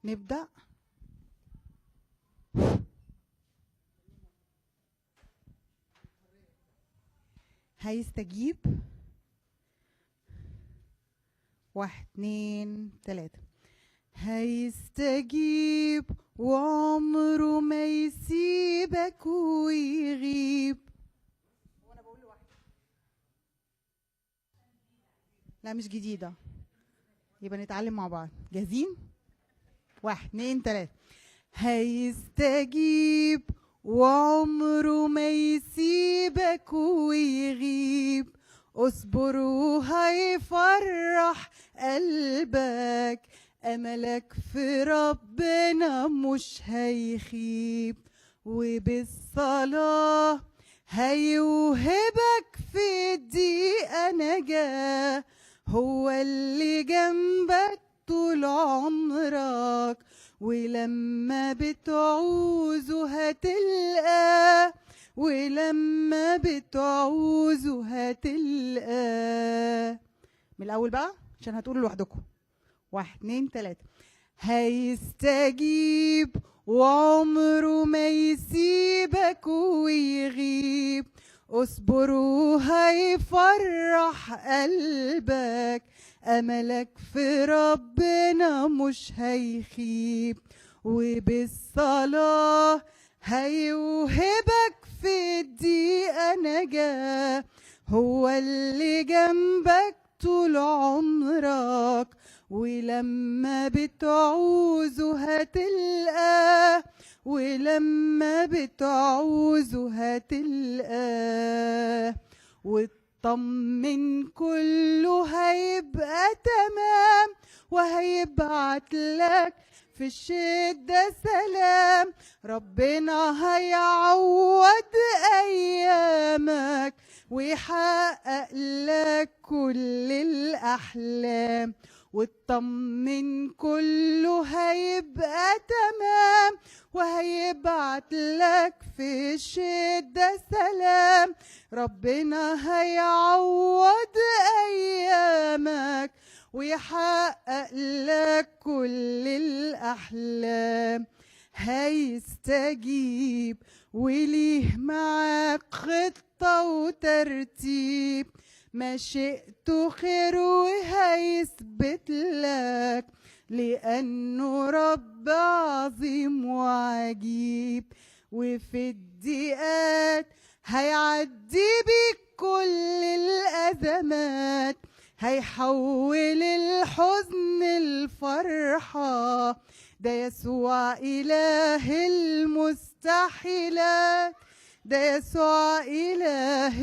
نبدأ. هيستجيب. 1 2 3. هيستجيب وعمره ما يسيبك ويغيب. وانا بقول لوحدي. لا مش جديدة، يبقى نتعلم مع بعض. جاهزين؟ 1 2 3. هيستجيب وعمره ما يسيبك ويغيب، اصبر وهيفرح قلبك، املك في ربنا مش هيخيب، وبالصلاة هيوهبك في الدقيقة نجاة، هو اللي جنبك طول عمرك، ولما بتعوزه هتلقاه، ولما بتعوزه هتلقاه. من الأول بقى عشان هتقولوا لوحدكم. 1 2 3. هيستجيب وعمره ما يسيبك ويغيب، اصبر وهيفرح قلبك، املك في ربنا مش هيخيب، وبالصلاة هيوهبك في الدقيقة نجاة، هو اللي جنبك طول عمرك، ولما بتعوزه هتلقاه، ولما بتعوزه هتلقاه، واطمن كله هيبقى تمام، وهيبعت لك في الشدة سلام، ربنا هيعوض أيامك ويحقق لك كل الأحلام، واطمن كله هيبقى تمام، وهيبعت لك في الشدة سلام، ربنا هيعوض أيامك ويحقق لك كل الأحلام. هيستجيب وليه معاك خطة وترتيب، مشيئته خير وهيثبت لك، لأنه رب عظيم وعجيب، وفي الضيقات هيعدي بيك كل الأزمات، هيحول الحزن الفرحة، ده يسوع إله المستحيلات، ده يسوع إله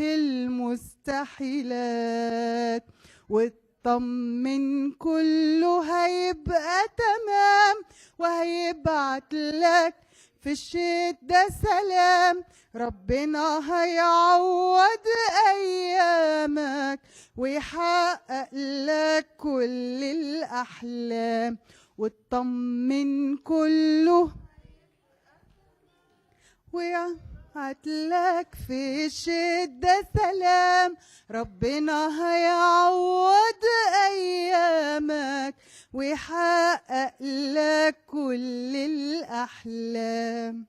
المستحيلات، واطمن كله هيبقى تمام، وهيبعت لك في الشدة سلام، ربنا هيعوض أيامك ويحقق لك كل الأحلام، واطمن كله ويبعت لك في الشدة سلام، ربنا هيعوض أيامك ويحقق لك كل الأحلام.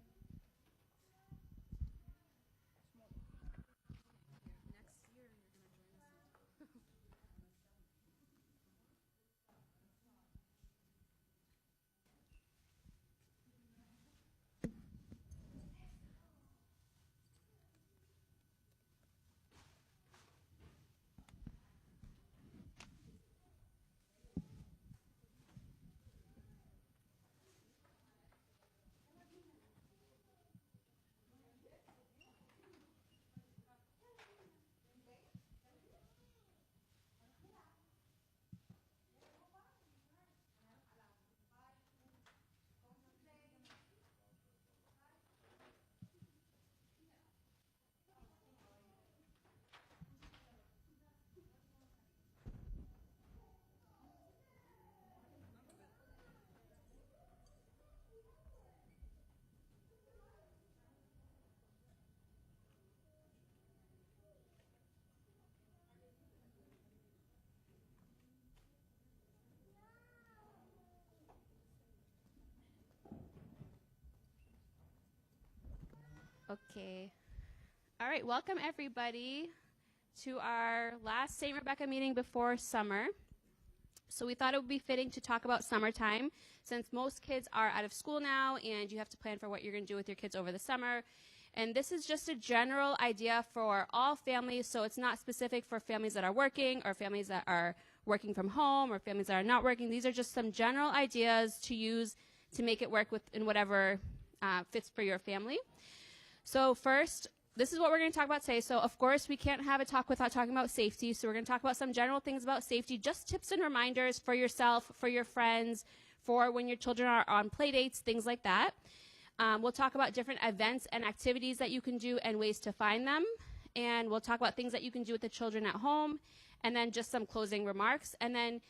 Okay. All right, welcome everybody to our last St. Rebecca meeting before summer. So we thought it would be fitting to talk about summertime since most kids are out of school now and you have to plan for what you're going to do with your kids over the summer. And this is just a general idea for all families, so it's not specific for families that are working or families that are working from home or families that are not working. These are just some general ideas to use to make it work in whatever fits for your family. So first, this is what we're going to talk about today. So, of course, we can't have a talk without talking about safety. So we're going to talk about some general things about safety, just tips and reminders for yourself, for your friends, for when your children are on play dates, things like that. We'll talk about different events and activities that you can do and ways to find them. And we'll talk about things that you can do with the children at home, and then just some closing remarks. And then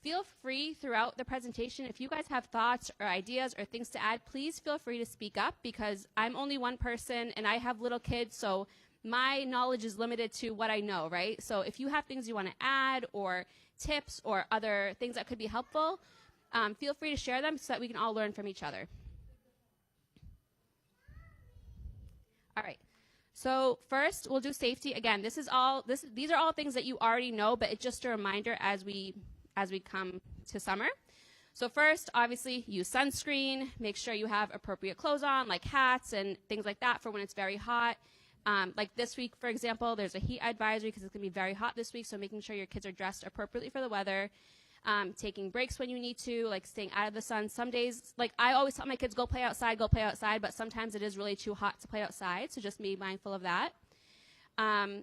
feel free throughout the presentation, if you guys have thoughts or ideas or things to add, please feel free to speak up because I'm only one person and I have little kids, so my knowledge is limited to what I know, right? So if you have things you want to add or tips or other things that could be helpful, feel free to share them so that we can all learn from each other. All right. So first, we'll do safety. Again, these are all things that you already know, but it's just a reminder as we come to summer. So first, obviously, use sunscreen. Make sure you have appropriate clothes on, like hats and things like that for when it's very hot. Like this week, for example, there's a heat advisory because it's going to be very hot this week, so making sure your kids are dressed appropriately for the weather. Taking breaks when you need to, like staying out of the sun. Some days, like I always tell my kids, go play outside, but sometimes it is really too hot to play outside, so just be mindful of that.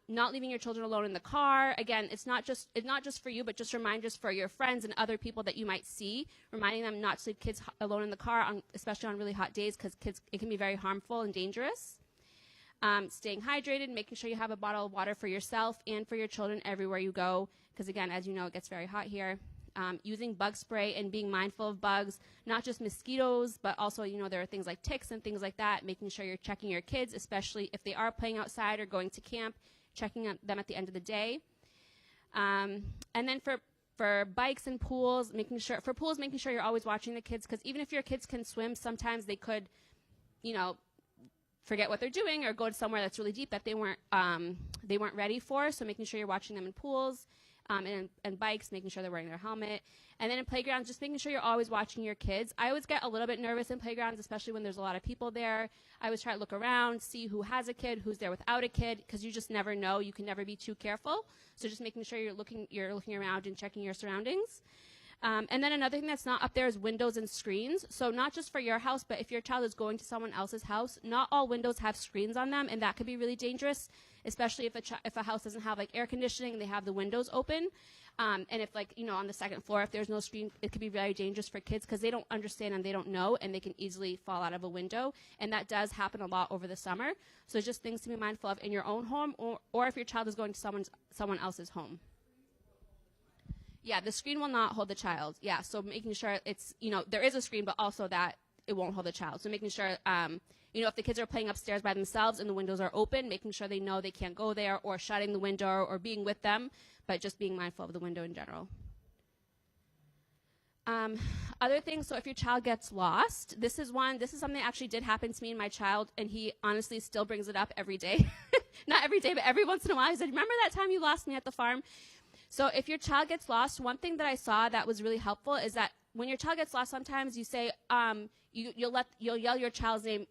Not leaving your children alone in the car. Again, it's not just for you, but just reminders for your friends and other people that you might see, reminding them not to leave kids alone in the car, especially on really hot days, because it can be very harmful and dangerous. Staying hydrated, making sure you have a bottle of water for yourself and for your children everywhere you go, because again, as you know, it gets very hot here. Using bug spray and being mindful of bugs, not just mosquitoes, but also, there are things like ticks and things like that, making sure you're checking your kids, especially if they are playing outside or going to camp, checking them at the end of the day. And then for bikes and pools, making sure you're always watching the kids, because even if your kids can swim, sometimes they could, forget what they're doing or go to somewhere that's really deep that they weren't ready for, so making sure you're watching them in pools. And bikes, making sure they're wearing their helmet. And then in playgrounds, just making sure you're always watching your kids. I always get a little bit nervous in playgrounds, especially when there's a lot of people there. I always try to look around, see who has a kid, who's there without a kid, because you just never know. You can never be too careful. So just making sure you're looking around and checking your surroundings. And then another thing that's not up there is windows and screens. So not just for your house, but if your child is going to someone else's house, not all windows have screens on them, and that could be really dangerous, especially if a house doesn't have like air conditioning and they have the windows open. And if on the second floor, if there's no screen, it could be very dangerous for kids because they don't understand and they don't know, and they can easily fall out of a window. And that does happen a lot over the summer. So it's just things to be mindful of in your own home or if your child is going to someone else's home. Yeah, the screen will not hold the child. Yeah, so making sure it's, there is a screen, but also that it won't hold the child. So making sure, if the kids are playing upstairs by themselves and the windows are open, making sure they know they can't go there, or shutting the window or being with them, but just being mindful of the window in general. Other things, so if your child gets lost, this is something that actually did happen to me and my child, and he honestly still brings it up every day. Not every day, but every once in a while. He said, remember that time you lost me at the farm? So if your child gets lost, one thing that I saw that was really helpful is that when your child gets lost, sometimes you say, you'll yell your child's name,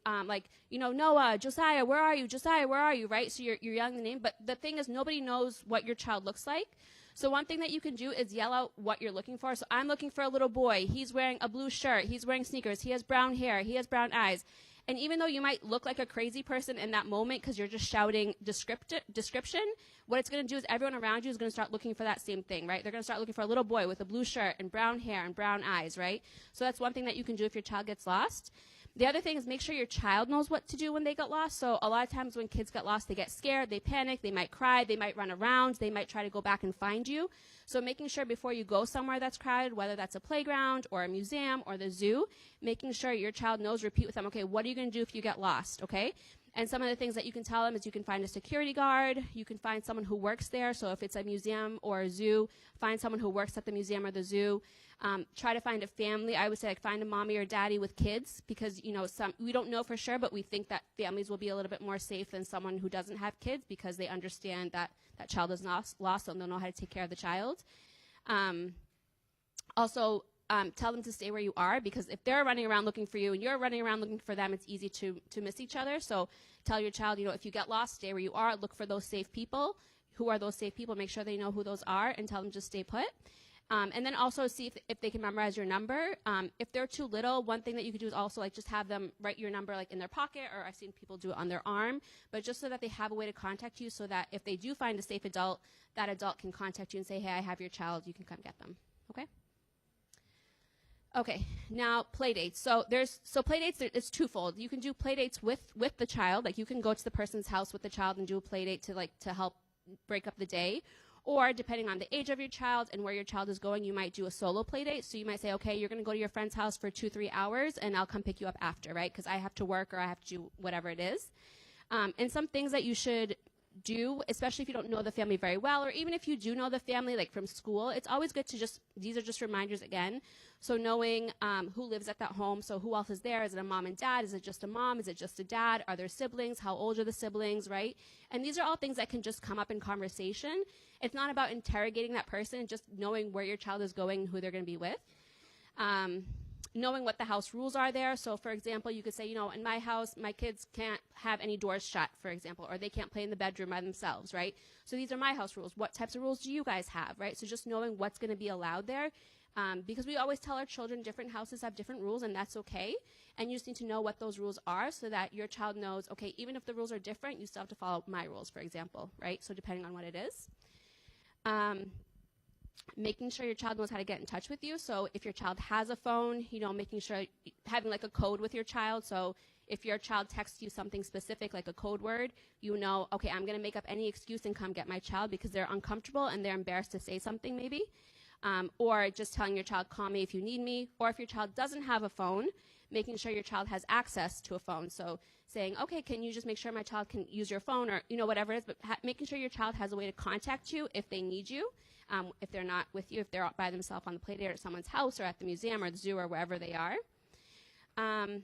Noah, Josiah, where are you? Josiah, where are you? Right? So you're yelling the name. But the thing is, nobody knows what your child looks like. So one thing that you can do is yell out what you're looking for. So I'm looking for a little boy. He's wearing a blue shirt. He's wearing sneakers. He has brown hair. He has brown eyes. And even though you might look like a crazy person in that moment because you're just shouting description, what it's going to do is everyone around you is going to start looking for that same thing, right? They're going to start looking for a little boy with a blue shirt and brown hair and brown eyes, right? So that's one thing that you can do if your child gets lost. The other thing is make sure your child knows what to do when they get lost. So a lot of times when kids get lost, they get scared, they panic, they might cry, they might run around, they might try to go back and find you. So making sure before you go somewhere that's crowded, whether that's a playground or a museum or the zoo, making sure your child knows, repeat with them, okay, what are you going to do if you get lost, okay? And some of the things that you can tell them is you can find a security guard, you can find someone who works there. So if it's a museum or a zoo, find someone who works at the museum or the zoo. Try to find a family. I would say, like, find a mommy or daddy with kids, because, you know, we don't know for sure, but we think that families will be a little bit more safe than someone who doesn't have kids, because they understand that that child is lost and they'll know how to take care of the child. Also, tell them to stay where you are, because if they're running around looking for you and you're running around looking for them, it's easy to miss each other. So tell your child, you know, if you get lost, stay where you are. Look for those safe people. Who are those safe people? Make sure they know who those are, and tell them to stay put. And then also see if they can memorize your number. If they're too little, one thing that you could do is also, like, just have them write your number, like, in their pocket, or I've seen people do it on their arm, but just so that they have a way to contact you, so that if they do find a safe adult, that adult can contact you and say, hey, I have your child, you can come get them. Okay? Okay, now play dates. So play dates, it's twofold. You can do play dates with the child, like you can go to the person's house with the child and do a play date to help break up the day. Or depending on the age of your child and where your child is going, you might do a solo play date. So you might say, okay, you're going to go to your friend's house for 2-3 hours, and I'll come pick you up after, right? Because I have to work or I have to do whatever it is. And some things that you should do, especially if you don't know the family very well, or even if you do know the family, like from school, it's always good to these are just reminders again. So knowing who lives at that home, so who else is there? Is it a mom and dad? Is it just a mom? Is it just a dad? Are there siblings? How old are the siblings, right? And these are all things that can just come up in conversation. It's not about interrogating that person, just knowing where your child is going and who they're going to be with. Knowing what the house rules are there. So, for example, you could say, you know, in my house, my kids can't have any doors shut, for example, or they can't play in the bedroom by themselves, right? So these are my house rules. What types of rules do you guys have, right? So just knowing what's going to be allowed there, because we always tell our children different houses have different rules, and that's okay. And you just need to know what those rules are so that your child knows, okay, even if the rules are different, you still have to follow my rules, for example, right? So depending on what it is. Making sure your child knows how to get in touch with you. So if your child has a phone, you know, making sure having like a code with your child. So if your child texts you something specific, like a code word, you know, okay, I'm going to make up any excuse and come get my child because they're uncomfortable and they're embarrassed to say something maybe. Or just telling your child, call me if you need me. Or if your child doesn't have a phone, making sure your child has access to a phone. So saying, okay, can you just make sure my child can use your phone, or, you know, whatever it is, but making sure your child has a way to contact you if they need you. If they're not with you, if they're out by themselves on the play date at someone's house or at the museum or the zoo or wherever they are. And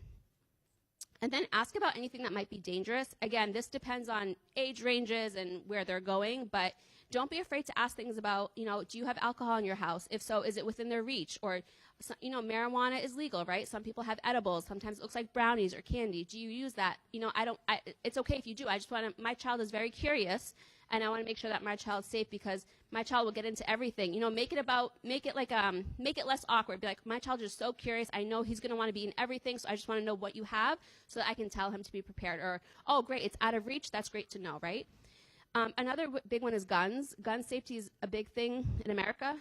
then ask about anything that might be dangerous. Again, this depends on age ranges and where they're going, but don't be afraid to ask things about, you know, do you have alcohol in your house? If so, is it within their reach? Or, you know, marijuana is legal, right? Some people have edibles. Sometimes it looks like brownies or candy. Do you use that? You know, it's okay if you do. I just want to, my child is very curious, and I want to make sure that my child's safe, because my child will get into everything. You know, make it less awkward. Be like, my child is so curious. I know he's going to want to be in everything, so I just want to know what you have so that I can tell him to be prepared. Or, oh, great, it's out of reach. That's great to know, right? Another big one is guns. Gun safety is a big thing in America.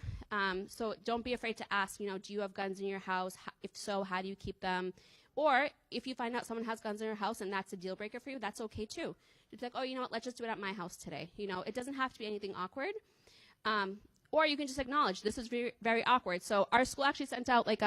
So don't be afraid to ask, you know, do you have guns in your house? If so, how do you keep them? Or if you find out someone has guns in your house and that's a deal breaker for you, that's okay too. It's like, oh, you know what, let's just do it at my house today. You know, it doesn't have to be anything awkward. Or you can just acknowledge this is very, very awkward. So our school actually sent out, like,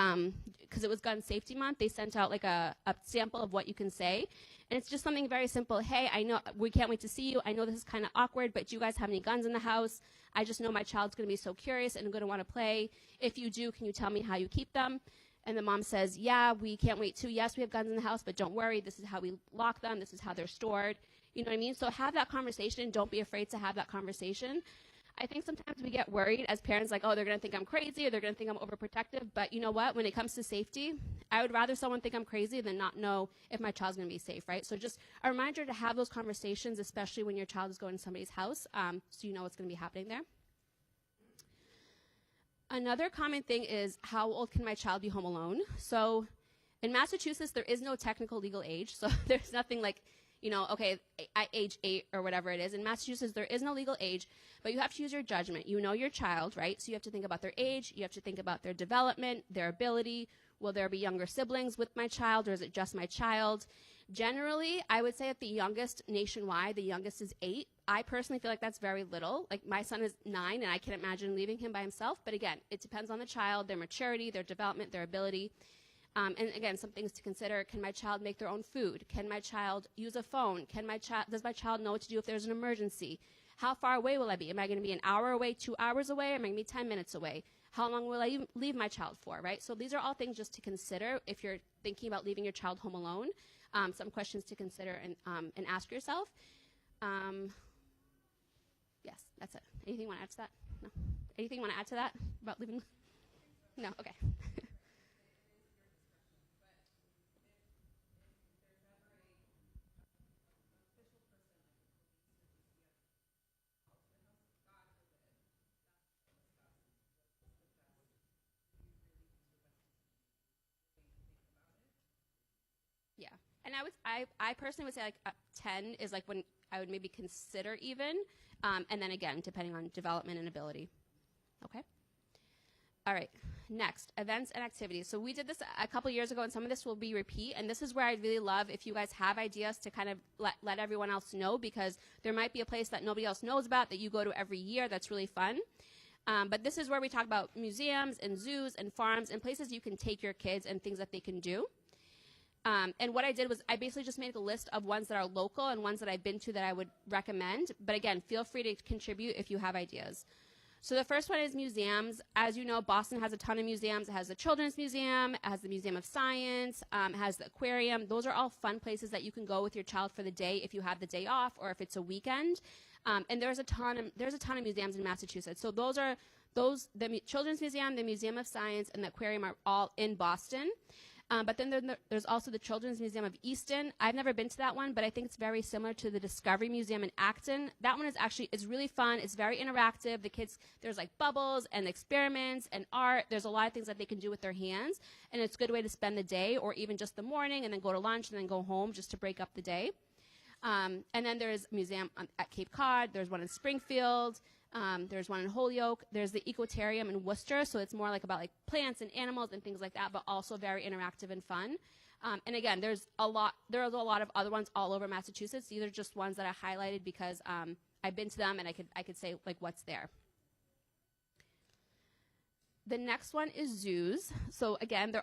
because it was Gun Safety Month, they sent out like a sample of what you can say. And it's just something very simple. Hey, I know we can't wait to see you. I know this is kind of awkward, but do you guys have any guns in the house? I just know my child's going to be so curious and going to want to play. If you do, can you tell me how you keep them? And the mom says, yeah, we can't wait to. Yes, we have guns in the house, but don't worry. This is how we lock them. This is how they're stored. You know what I mean? So have that conversation. Don't be afraid to have that conversation. I think sometimes we get worried as parents, like, oh, they're going to think I'm crazy, or they're going to think I'm overprotective. But you know what? When it comes to safety, I would rather someone think I'm crazy than not know if my child's going to be safe, right? So just a reminder to have those conversations, especially when your child is going to somebody's house, so you know what's going to be happening there. Another common thing is, how old can my child be home alone? So in Massachusetts, there is no technical legal age. So there's nothing like, you know, okay, at age 8 or whatever it is. In Massachusetts, there is no legal age, but you have to use your judgment. You know your child, right? So you have to think about their age. You have to think about their development, their ability. Will there be younger siblings with my child, or is it just my child? Generally, I would say at the youngest nationwide, the youngest is 8. I personally feel like that's very little. Like, my son is 9, and I can't imagine leaving him by himself. But again, it depends on the child, their maturity, their development, their ability. And again, some things to consider: can my child make their own food? Can my child use a phone? Does my child know what to do if there's an emergency? How far away will I be? Am I going to be an hour away, 2 hours away? Am I going to be 10 minutes away? How long will I leave my child for, right? So these are all things just to consider if you're thinking about leaving your child home alone. Some questions to consider and ask yourself. Yes, that's it. Anything you want to add to that? No. Anything you want to add to that about leaving? No? Okay. Yeah. And I personally would say like 10 is like when I would maybe consider even. And then again, depending on development and ability. Okay. All right. Next, events and activities. So we did this a couple years ago, and some of this will be repeat. And this is where I'd really love if you guys have ideas to kind of let everyone else know, because there might be a place that nobody else knows about that you go to every year that's really fun. But this is where we talk about museums and zoos and farms and places you can take your kids and things that they can do. And what I did was I basically just made a list of ones that are local and ones that I've been to that I would recommend. But again, feel free to contribute if you have ideas. So the first one is museums. As you know, Boston has a ton of museums. It has the Children's Museum, it has the Museum of Science, it has the aquarium. Those are all fun places that you can go with your child for the day if you have the day off or if it's a weekend. And there's a ton of museums in Massachusetts. So the Children's Museum, the Museum of Science, and the aquarium are all in Boston. But then there's also the Children's Museum of Easton. I've never been to that one, but I think it's very similar to the Discovery Museum in Acton. That one is really fun. It's very interactive. The kids, there's like bubbles and experiments and art. There's a lot of things that they can do with their hands, and it's a good way to spend the day or even just the morning and then go to lunch and then go home just to break up the day. And then there's a museum at Cape Cod. There's one in Springfield. There's one in Holyoke. There's the Ecotarium in Worcester, so it's more like about like plants and animals and things like that, but also very interactive and fun. And again, there's a lot of other ones all over Massachusetts. These are just ones that I highlighted because I've been to them and I could say like what's there. The next one is zoos. So again,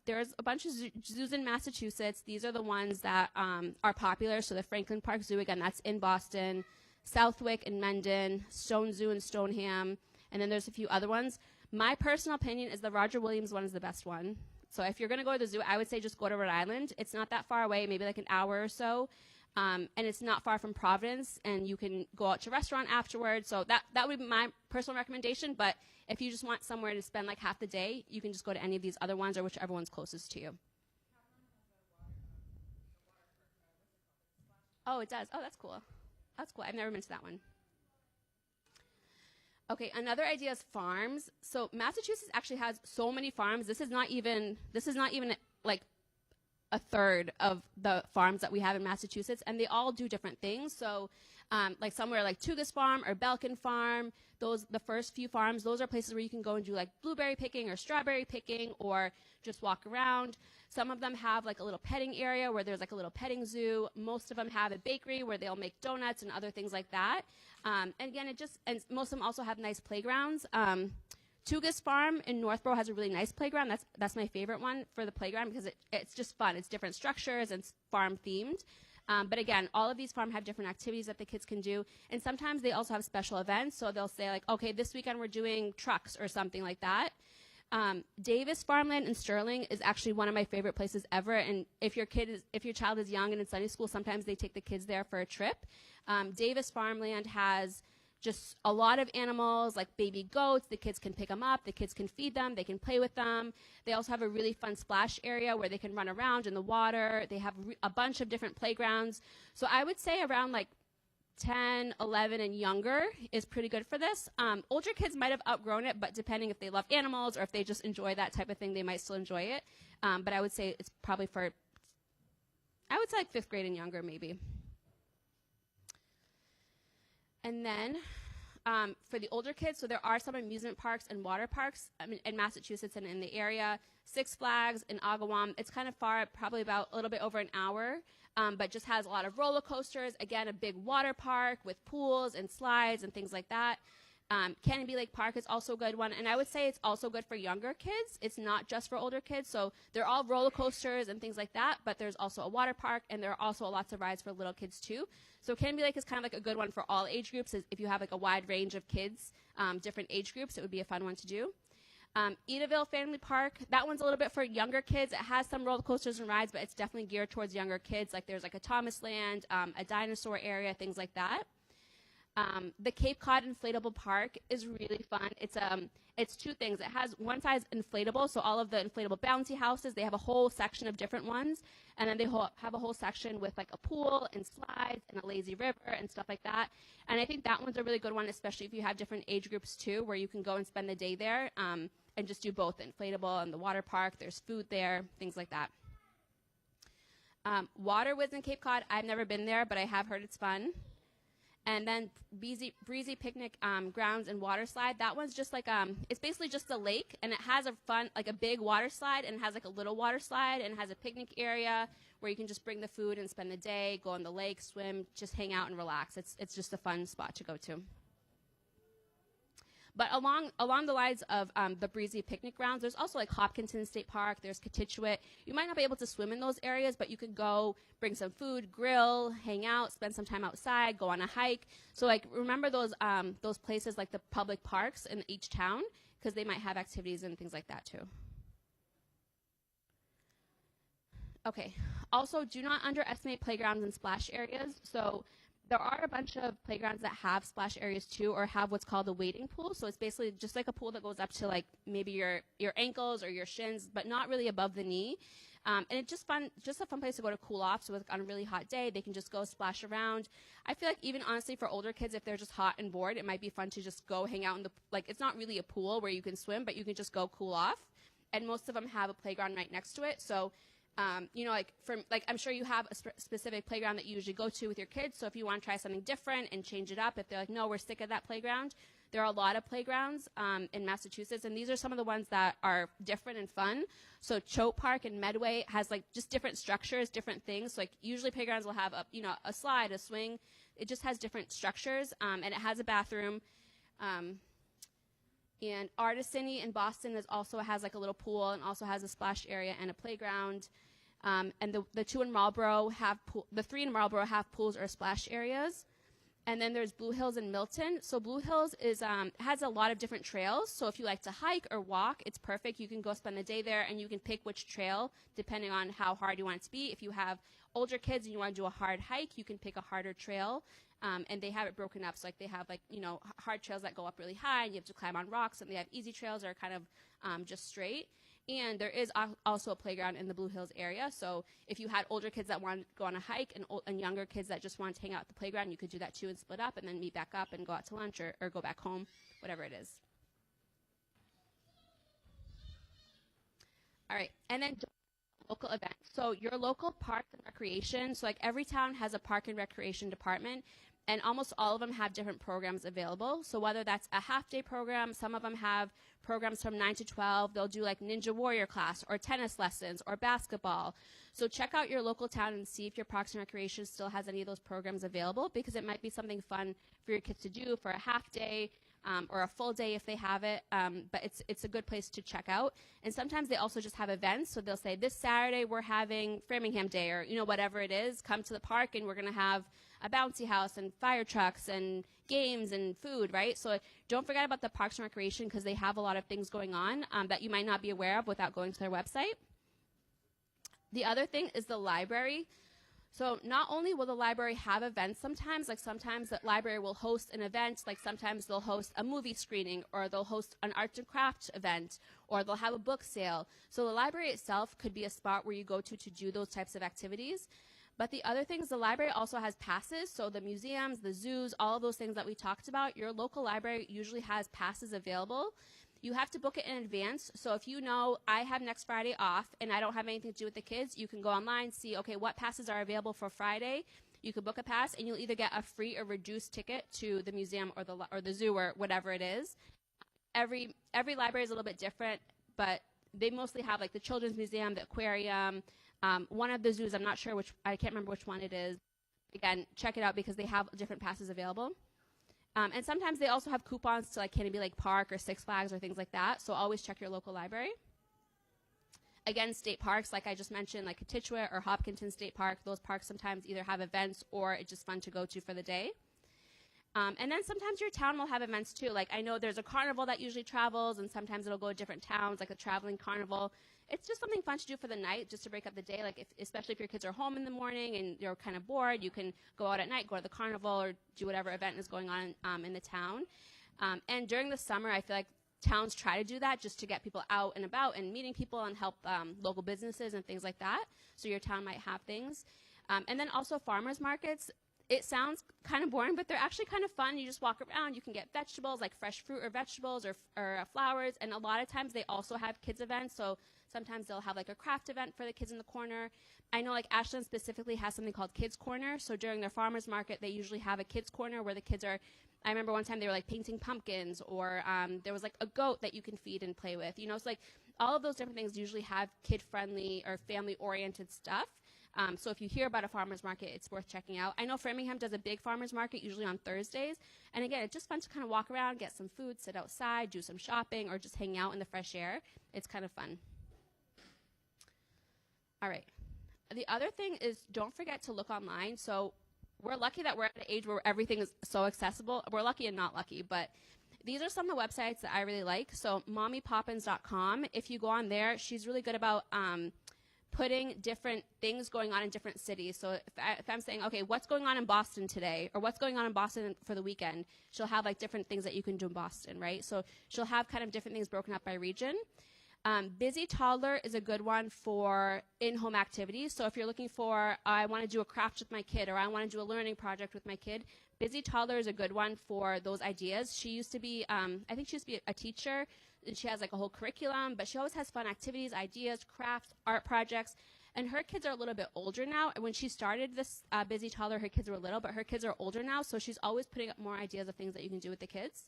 there's a bunch of zoos in Massachusetts. These are the ones that are popular. So the Franklin Park Zoo, again, that's in Boston. Southwick and Mendon, Stone Zoo and Stoneham, and then there's a few other ones. My personal opinion is the Roger Williams one is the best one. So if you're going to go to the zoo, I would say just go to Rhode Island. It's not that far away, maybe like an hour or so, and it's not far from Providence, and you can go out to a restaurant afterwards. So that would be my personal recommendation, but if you just want somewhere to spend like half the day, you can just go to any of these other ones or whichever one's closest to you. Oh, it does. Oh, that's cool. That's cool. I've never been to that one. Okay, another idea is farms. So Massachusetts actually has so many farms. This is not even like a third of the farms that we have in Massachusetts, and they all do different things. So like somewhere like Tugas Farm or Belkin Farm, the first few farms, those are places where you can go and do like blueberry picking or strawberry picking or just walk around. Some of them have like a little petting area where there's like a little petting zoo. Most of them have a bakery where they'll make donuts and other things like that. And again, and most of them also have nice playgrounds. Tugas Farm in Northborough has a really nice playground. That's my favorite one for the playground because it's just fun. It's different structures and it's farm themed. But again, all of these farms have different activities that the kids can do. And sometimes they also have special events. So they'll say like, okay, this weekend we're doing trucks or something like that. Davis Farmland in Sterling is actually one of my favorite places ever. And if your child is young and in Sunday school, sometimes they take the kids there for a trip. Davis Farmland has just a lot of animals like baby goats. The kids can pick them up. The kids can feed them. They can play with them. They also have a really fun splash area where they can run around in the water. They have a bunch of different playgrounds. So I would say around like 10, 11, and younger is pretty good for this. Older kids might have outgrown it, but depending if they love animals or if they just enjoy that type of thing, they might still enjoy it. But I would say it's probably like 5th grade and younger maybe. And then for the older kids, so there are some amusement parks and water parks in Massachusetts and in the area. Six Flags in Agawam, it's kind of far, probably about a little bit over an hour, but just has a lot of roller coasters. Again, a big water park with pools and slides and things like that. Canopy Lake Park is also a good one, and I would say it's also good for younger kids. It's not just for older kids, so they're all roller coasters and things like that, but there's also a water park, and there are also lots of rides for little kids too. So Canopy Lake is kind of like a good one for all age groups. If you have like a wide range of kids, different age groups, it would be a fun one to do. Edaville Family Park, that one's a little bit for younger kids. It has some roller coasters and rides, but it's definitely geared towards younger kids. Like there's like a Thomas Land, a dinosaur area, things like that. The Cape Cod Inflatable Park is really fun. It's two things. It has one side's inflatable, so all of the inflatable bouncy houses, they have a whole section of different ones, and then they have a whole section with like a pool and slides and a lazy river and stuff like that. And I think that one's a really good one, especially if you have different age groups too, where you can go and spend the day there and just do both the inflatable and the water park. There's food there, things like that. Waterwoods in Cape Cod, I've never been there, but I have heard it's fun. And then Breezy Picnic Grounds and Water Slide. That one's just like, it's basically just a lake, and it has a fun, like a big water slide, and it has like a little water slide, and it has a picnic area where you can just bring the food and spend the day, go on the lake, swim, just hang out and relax. It's just a fun spot to go to. But along the lines of the Breezy Picnic Grounds, there's also like Hopkinton State Park, there's Contituate. You might not be able to swim in those areas, but you could go bring some food, grill, hang out, spend some time outside, go on a hike. So like remember those places like the public parks in each town, because they might have activities and things like that too. Okay, also do not underestimate playgrounds and splash areas. So there are a bunch of playgrounds that have splash areas too, or have what's called a wading pool. So it's basically just like a pool that goes up to like maybe your ankles or your shins, but not really above the knee. And it's just a fun place to go to cool off. So on a really hot day, they can just go splash around. I feel like even honestly for older kids, if they're just hot and bored, it might be fun to just go hang out in it's not really a pool where you can swim, but you can just go cool off. And most of them have a playground right next to it. So I'm sure you have a specific playground that you usually go to with your kids. So if you want to try something different and change it up, if they're like, no, we're sick of that playground, there are a lot of playgrounds in Massachusetts, and these are some of the ones that are different and fun. So Choate Park in Medway has like just different structures, different things. So like usually playgrounds will have a slide, a swing. It just has different structures, and it has a bathroom. And Artisany in Boston also has like a little pool and also has a splash area and a playground. And the two in Marlborough the three in Marlborough have pools or splash areas. And then there's Blue Hills in Milton. So Blue Hills has a lot of different trails. So if you like to hike or walk, it's perfect. You can go spend the day there, and you can pick which trail depending on how hard you want it to be. If you have older kids and you want to do a hard hike, you can pick a harder trail. And they have it broken up. So like they have hard trails that go up really high and you have to climb on rocks, and they have easy trails that are kind of just straight. And there is also a playground in the Blue Hills area. So if you had older kids that want to go on a hike and younger kids that just want to hang out at the playground, you could do that too and split up and then meet back up and go out to lunch or go back home, whatever it is. All right, and then local events. So your local parks and recreation. So like every town has a park and recreation department, and almost all of them have different programs available. So whether that's a half-day program, some of them have programs from 9 to 12. They'll do like Ninja Warrior class or tennis lessons or basketball. So check out your local town and see if your Parks and Recreation still has any of those programs available, because it might be something fun for your kids to do for a half day or a full day if they have it. But it's a good place to check out. And sometimes they also just have events. So they'll say, this Saturday we're having Framingham Day, or whatever it is. Come to the park and we're going to have a bouncy house and fire trucks and games and food, right? So don't forget about the Parks and Recreation, because they have a lot of things going on that you might not be aware of without going to their website. The other thing is the library. So not only will the library have events sometimes the library will host an event, like sometimes they'll host a movie screening, or they'll host an arts and crafts event, or they'll have a book sale. So the library itself could be a spot where you go to do those types of activities. But the other thing is the library also has passes. So the museums, the zoos, all of those things that we talked about, your local library usually has passes available. You have to book it in advance. So if you know I have next Friday off and I don't have anything to do with the kids, you can go online, see, okay, what passes are available for Friday. You can book a pass, and you'll either get a free or reduced ticket to the museum or the zoo or whatever it is. Every library is a little bit different, but they mostly have like the Children's Museum, the aquarium, one of the zoos. I'm not sure I can't remember which one it is. Again, check it out because they have different passes available. And sometimes they also have coupons to like Canopy Lake Park or Six Flags or things like that. So always check your local library. Again, state parks, like I just mentioned, like Kitchwit or Hopkinton State Park, those parks sometimes either have events or it's just fun to go to for the day. And then sometimes your town will have events too. Like I know there's a carnival that usually travels, and sometimes it'll go to different towns, like a traveling carnival. It's just something fun to do for the night, just to break up the day. Like especially if your kids are home in the morning and you're kind of bored, you can go out at night, go to the carnival, or do whatever event is going on in the town. And during the summer, I feel like towns try to do that just to get people out and about and meeting people and help local businesses and things like that. So your town might have things. And then also farmers markets. It sounds kind of boring, but they're actually kind of fun. You just walk around. You can get vegetables, like fresh fruit or vegetables or flowers. And a lot of times they also have kids events. So sometimes they'll have like a craft event for the kids in the corner. I know like Ashland specifically has something called Kids Corner. So during their farmers market, they usually have a kids corner where the kids are, I remember one time they were like painting pumpkins, or there was like a goat that you can feed and play with. You know, it's like all of those different things usually have kid-friendly or family-oriented stuff. So if you hear about a farmer's market, it's worth checking out. I know Framingham does a big farmer's market, usually on Thursdays. And again, it's just fun to kind of walk around, get some food, sit outside, do some shopping, or just hang out in the fresh air. It's kind of fun. All right. The other thing is don't forget to look online. So we're lucky that we're at an age where everything is so accessible. We're lucky and not lucky, but these are some of the websites that I really like. So mommypoppins.com. If you go on there, she's really good about putting different things going on in different cities. So if I'm saying, okay, what's going on in Boston today, or what's going on in Boston for the weekend, she'll have like different things that you can do in Boston, right? So she'll have kind of different things broken up by region. Busy Toddler is a good one for in-home activities. So if you're looking for, I want to do a craft with my kid, or I want to do a learning project with my kid, Busy Toddler is a good one for those ideas. She used to be, I think she used to be a teacher, and she has like a whole curriculum, but she always has fun activities, ideas, crafts, art projects. And her kids are a little bit older now. And when she started this Busy Toddler, her kids were little, but her kids are older now, so she's always putting up more ideas of things that you can do with the kids.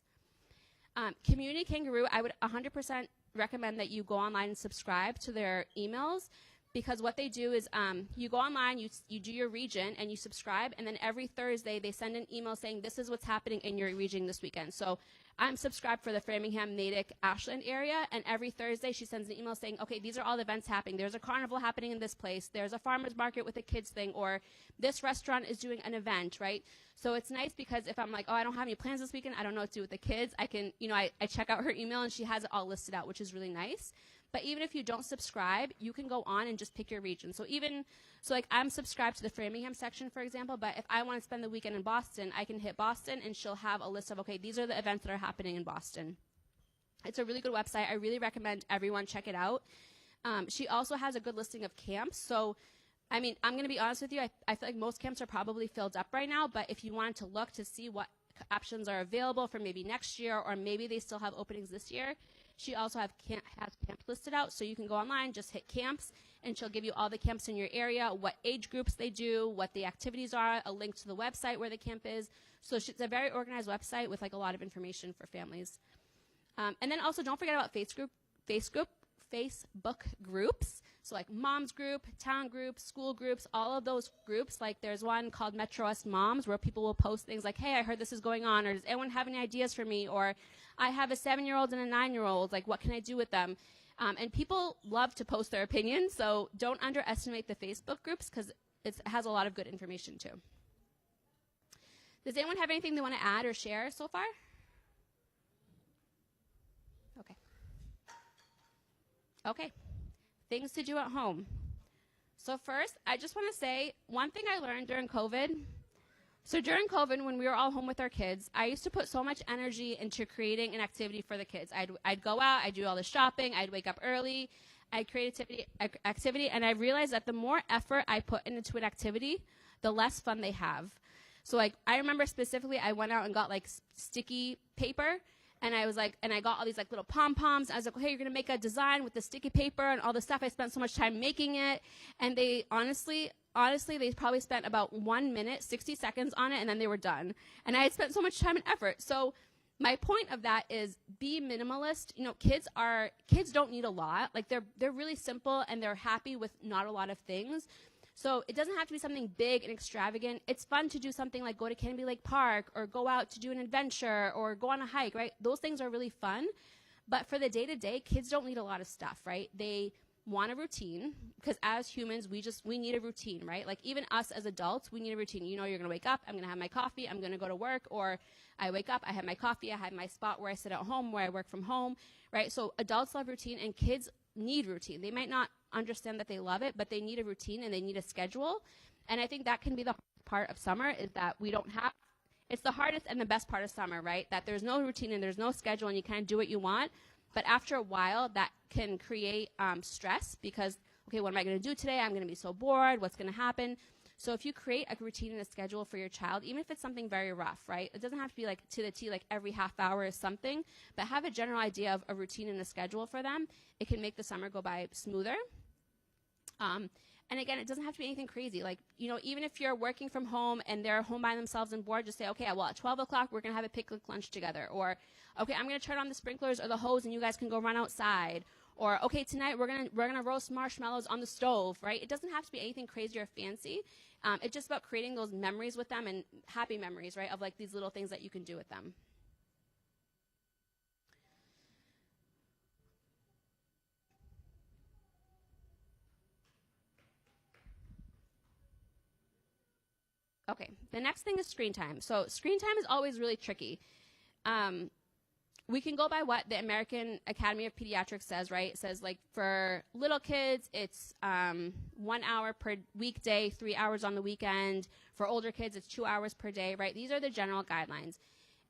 Community Kangaroo, I would 100% recommend that you go online and subscribe to their emails, because what they do is you go online, you do your region, and you subscribe, and then every Thursday they send an email saying this is what's happening in your region this weekend. So I'm subscribed for the Framingham, Natick, Ashland area, and every Thursday she sends an email saying, okay, these are all the events happening. There's a carnival happening in this place. There's a farmer's market with a kids thing, or this restaurant is doing an event, right? So it's nice because if I'm like, oh, I don't have any plans this weekend, I don't know what to do with the kids, I can, you know, I check out her email and she has it all listed out, which is really nice. But even if you don't subscribe, you can go on and just pick your region. So like I'm subscribed to the Framingham section, for example, but if I want to spend the weekend in Boston, I can hit Boston and she'll have a list of, okay, these are the events that are happening in Boston. It's a really good website. I really recommend everyone check it out. She also has a good listing of camps. So, I mean, I'm going to be honest with you. I feel like most camps are probably filled up right now, but if you wanted to look to see what options are available for maybe next year, or maybe they still have openings this year, she also has camps listed out, so you can go online, just hit camps, and she'll give you all the camps in your area, what age groups they do, what the activities are, a link to the website where the camp is. So it's a very organized website with like a lot of information for families. And then also don't forget about Facebook groups. So like moms group, town groups, school groups, all of those groups. Like there's one called Metro West Moms where people will post things like, hey, I heard this is going on, or does anyone have any ideas for me? Or I have a 7-year-old and a 9-year-old, like what can I do with them? And people love to post their opinions, so don't underestimate the Facebook groups because it has a lot of good information too. Does anyone have anything they want to add or share so far? Okay. Okay. Things to do at home. So first, I just want to say one thing I learned during COVID. So during COVID, when we were all home with our kids, I used to put so much energy into creating an activity for the kids. I'd go out, I'd do all the shopping, I'd wake up early, I'd create activity, and I realized that the more effort I put into an activity, the less fun they have. So like I remember specifically, I went out and got like sticky paper. And I was like, and I got all these like little pom-poms. I was like, hey, you're going to make a design with the sticky paper and all this stuff. I spent so much time making it. And they honestly, they probably spent about 1 minute, 60 seconds on it, and then they were done. And I had spent so much time and effort. So my point of that is be minimalist. You know, kids don't need a lot. Like they're really simple and they're happy with not a lot of things. So it doesn't have to be something big and extravagant. It's fun to do something like go to Canby Lake Park or go out to do an adventure or go on a hike, right? Those things are really fun. But for the day-to-day, kids don't need a lot of stuff, right? They want a routine, because as humans, we need a routine, right? Like even us as adults, we need a routine. You know, you're going to wake up, I'm going to have my coffee, I'm going to go to work, or I wake up, I have my coffee, I have my spot where I sit at home, where I work from home, right? So adults love routine and kids need routine. They might not understand that they love it, but they need a routine and they need a schedule. And I think that can be the part of summer, is that we don't have, it's the hardest and the best part of summer, right? That there's no routine and there's no schedule and you kind of do what you want. But after a while, that can create stress because, okay, what am I going to do today? I'm going to be so bored. What's going to happen? So if you create a routine and a schedule for your child, even if it's something very rough, right? It doesn't have to be like to the T, like every half hour is something, but have a general idea of a routine and a schedule for them. It can make the summer go by smoother. And again, it doesn't have to be anything crazy. Like, you know, even if you're working from home and they're home by themselves and bored, just say, okay, well, at 12 o'clock, we're going to have a picnic lunch together. Or, okay, I'm going to turn on the sprinklers or the hose and you guys can go run outside. Or, okay, tonight we're gonna roast marshmallows on the stove, right? It doesn't have to be anything crazy or fancy. It's just about creating those memories with them and happy memories, right, of like these little things that you can do with them. Okay, the next thing is screen time. So screen time is always really tricky. We can go by what the American Academy of Pediatrics says, right? It says like for little kids, it's 1 hour per weekday, 3 hours on the weekend. For older kids, it's 2 hours per day, right? These are the general guidelines.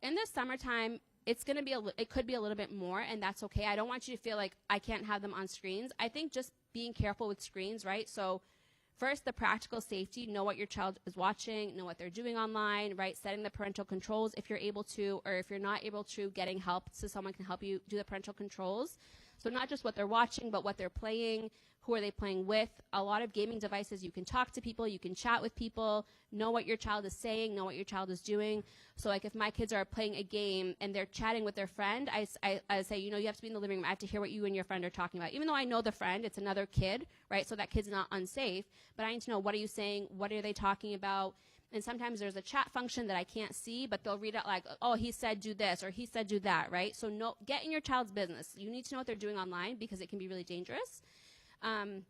In the summertime, it's going to be it could be a little bit more, and that's okay. I don't want you to feel like I can't have them on screens. I think just being careful with screens, right? So first, the practical safety, know what your child is watching, know what they're doing online, right? Setting the parental controls if you're able to, or if you're not able to, getting help so someone can help you do the parental controls. So not just what they're watching, but what they're playing, who are they playing with. A lot of gaming devices, you can talk to people, you can chat with people, know what your child is saying, know what your child is doing. So like if my kids are playing a game and they're chatting with their friend, I say, you know, you have to be in the living room. I have to hear what you and your friend are talking about. Even though I know the friend, it's another kid, right? So that kid's not unsafe, but I need to know, what are you saying? What are they talking about? And sometimes there's a chat function that I can't see, but they'll read it like, oh, he said do this, or he said do that, right? So get in your child's business. You need to know what they're doing online because it can be really dangerous. And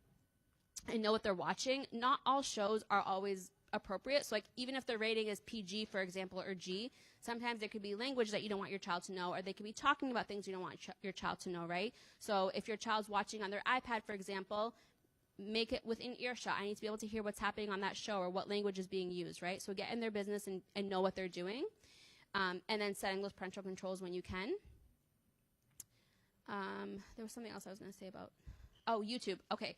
know what they're watching. Not all shows are always appropriate. So like even if the rating is PG, for example, or G, sometimes there could be language that you don't want your child to know, or they could be talking about things you don't want your child to know, right? So if your child's watching on their iPad, for example, make it within earshot. I need to be able to hear what's happening on that show or what language is being used, right? So get in their business and know what they're doing. And then setting those parental controls when you can. There was something else I was going to say about. Oh, YouTube. Okay.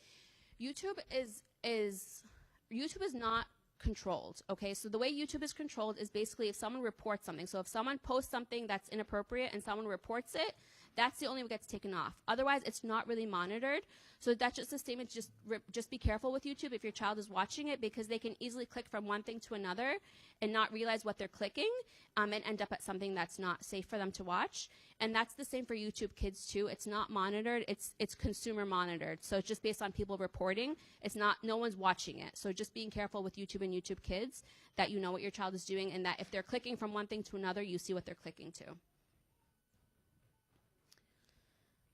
YouTube is not controlled. Okay. So the way YouTube is controlled is basically if someone reports something. So if someone posts something that's inappropriate and someone reports it, that's the only one that gets taken off. Otherwise, it's not really monitored. So that's just a statement. Just be careful with YouTube if your child is watching it, because they can easily click from one thing to another and not realize what they're clicking, and end up at something that's not safe for them to watch. And that's the same for YouTube Kids too. It's not monitored. It's consumer monitored. So it's just based on people reporting. It's not, no one's watching it. So just being careful with YouTube and YouTube Kids, that you know what your child is doing, and that if they're clicking from one thing to another, you see what they're clicking to.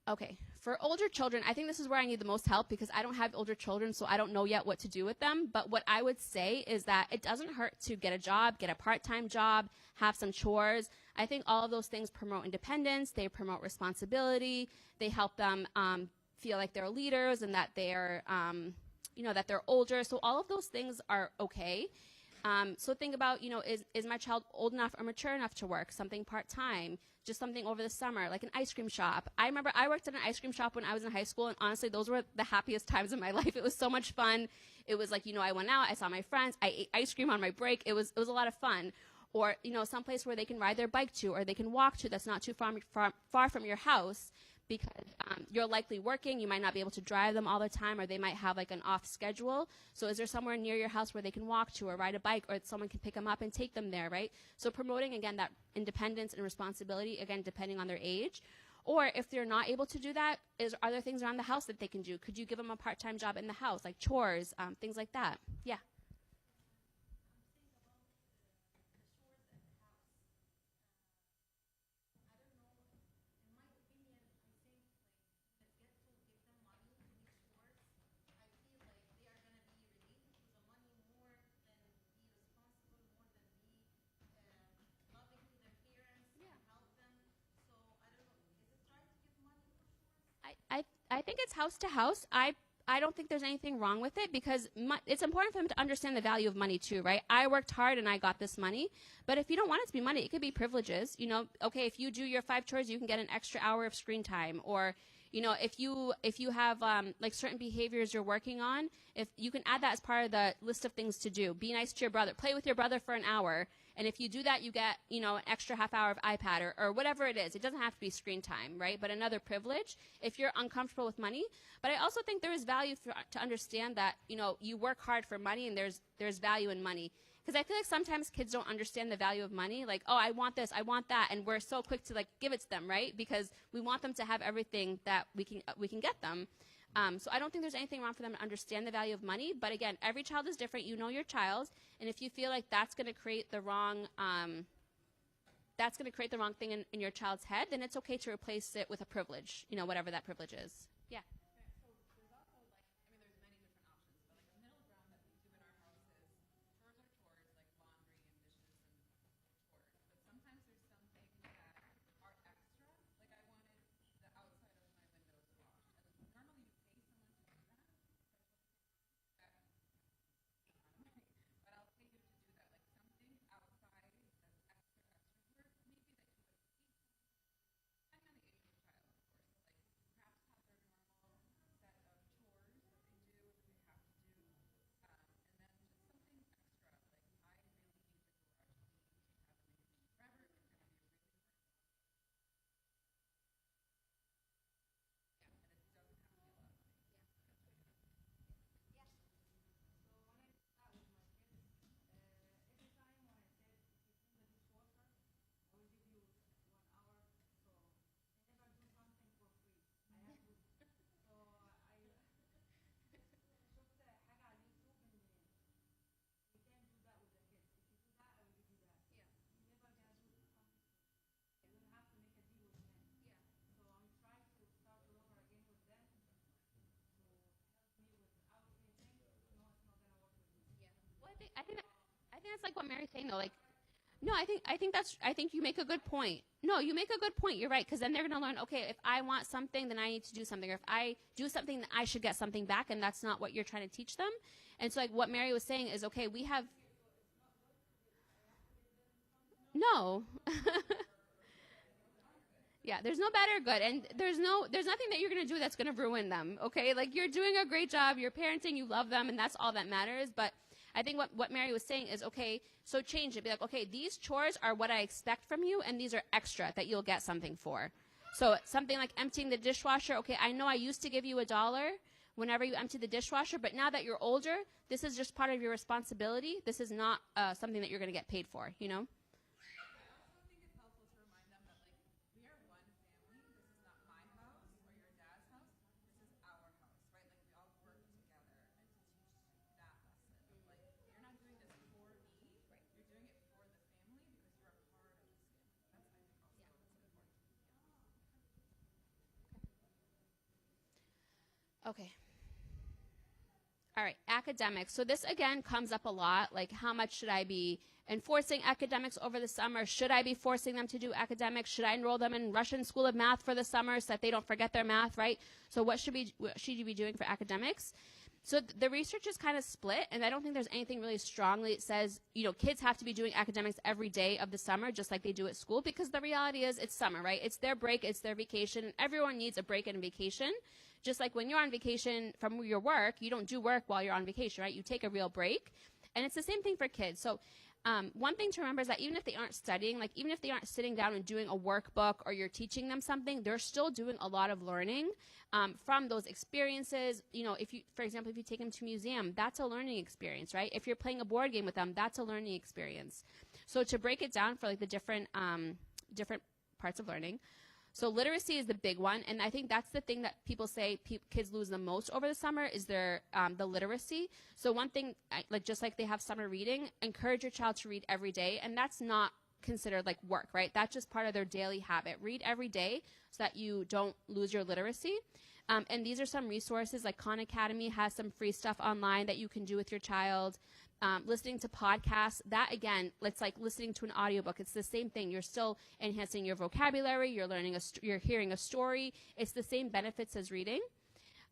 Okay, for older children, I think this is where I need the most help because I don't have older children, so I don't know yet what to do with them. But what I would say is that it doesn't hurt to get a job, get a part-time job, have some chores. I think all of those things promote independence, they promote responsibility, they help them feel like they're leaders and that they're, that they're older. So all of those things are okay. So think about, is my child old enough or mature enough to work something part-time, just something over the summer, like an ice cream shop. I remember I worked at an ice cream shop when I was in high school, and honestly, those were the happiest times of my life. It was so much fun. It was like, I went out, I saw my friends, I ate ice cream on my break. It was a lot of fun. Or, someplace where they can ride their bike to, or they can walk to that's not too far from your house, because you're likely working, you might not be able to drive them all the time, or they might have like an off schedule. So is there somewhere near your house where they can walk to or ride a bike, or someone can pick them up and take them there, right? So promoting, again, that independence and responsibility, again, depending on their age. Or if they're not able to do that, are there things around the house that they can do? Could you give them a part-time job in the house, like chores, things like that? Yeah. I think it's house to house. I don't think there's anything wrong with it because it's important for them to understand the value of money too, right? I worked hard and I got this money, but if you don't want it to be money, it could be privileges. You know, okay, if you do your 5 chores, you can get an extra hour of screen time, or you know, if you have like certain behaviors you're working on, if you can add that as part of the list of things to do. Be nice to your brother, play with your brother for an hour, and if you do that, you get, you know, an extra half hour of iPad or whatever it is. It doesn't have to be screen time, right? But another privilege if you're uncomfortable with money. But I also think there is value to understand that, you know, you work hard for money and there's value in money. Because I feel like sometimes kids don't understand the value of money. Like, oh, I want this, I want that, and we're so quick to like give it to them, right? Because we want them to have everything that we can get them. So I don't think there's anything wrong for them to understand the value of money. But again, every child is different. You know your child, and if you feel like that's going to create the wrong thing in your child's head, then it's okay to replace it with a privilege. You know, whatever that privilege is. Yeah. Well, I think that's like what Mary's saying though. Like, no, I think you make a good point. No, you make a good point. You're right, because then they're going to learn. Okay, if I want something, then I need to do something. Or if I do something, then I should get something back, and that's not what you're trying to teach them. And so, like what Mary was saying is, okay, we have. No. Yeah, there's no bad or good, and there's nothing that you're going to do that's going to ruin them, okay? Like, you're doing a great job, you're parenting, you love them, and that's all that matters. But I think what Mary was saying is, okay, so change it. Be like, okay, these chores are what I expect from you, and these are extra that you'll get something for. So something like emptying the dishwasher, okay, I know I used to give you $1 whenever you empty the dishwasher, but now that you're older, this is just part of your responsibility. This is not something that you're going to get paid for, you know? Okay. All right, academics. So this again comes up a lot. Like, how much should I be enforcing academics over the summer? Should I be forcing them to do academics? Should I enroll them in Russian School of Math for the summer so that they don't forget their math, right? So what should you be doing for academics? So the research is kind of split, and I don't think there's anything really strongly that says, you know, kids have to be doing academics every day of the summer just like they do at school, because the reality is it's summer, right? It's their break, it's their vacation, and everyone needs a break and a vacation. Just like when you're on vacation from your work, you don't do work while you're on vacation, right? You take a real break. And it's the same thing for kids. So one thing to remember is that even if they aren't studying, like even if they aren't sitting down and doing a workbook or you're teaching them something, they're still doing a lot of learning from those experiences. You know, if you, for example, if you take them to a museum, that's a learning experience, right? If you're playing a board game with them, that's a learning experience. So to break it down for like the different parts of learning, So literacy is the big one, and I think that's the thing that people say kids lose the most over the summer is their the literacy. So one thing, like just like they have summer reading, encourage your child to read every day, and that's not considered like work, right? That's just part of their daily habit. Read every day so that you don't lose your literacy. And these are some resources, like Khan Academy has some free stuff online that you can do with your child. Listening to podcasts, that again, it's like listening to an audiobook. It's the same thing. You're still enhancing your vocabulary. You're learning, you're hearing a story. It's the same benefits as reading.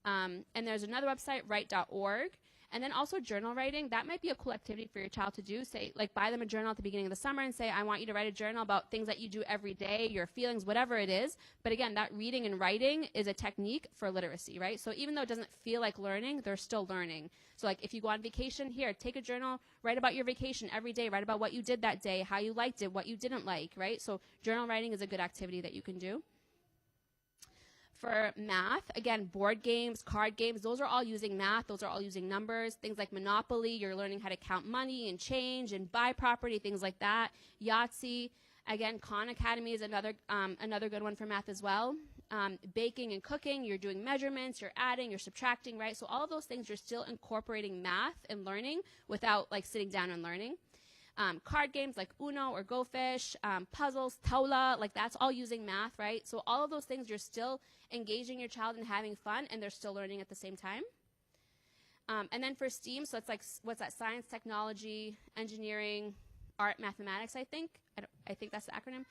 And there's another website, write.org. And then also journal writing. That might be a cool activity for your child to do. Say, like, buy them a journal at the beginning of the summer and say, I want you to write a journal about things that you do every day, your feelings, whatever it is. But again, that reading and writing is a technique for literacy, right? So even though it doesn't feel like learning, they're still learning. So like if you go on vacation, here, take a journal, write about your vacation every day, write about what you did that day, how you liked it, what you didn't like, right? So journal writing is a good activity that you can do. For math, again, board games, card games, those are all using math. Those are all using numbers. Things like Monopoly, you're learning how to count money and change and buy property, things like that. Yahtzee, again, Khan Academy is another good one for math as well. Baking and cooking, you're doing measurements, you're adding, you're subtracting, right? So all of those things, you're still incorporating math and learning without like sitting down and learning. Card games like Uno or Go Fish, puzzles, Taula, like that's all using math, right? So all of those things, you're still engaging your child and having fun, and they're still learning at the same time. And then for STEAM, so it's like, what's that? Science, technology, engineering, art, mathematics, I think. I think that's the acronym.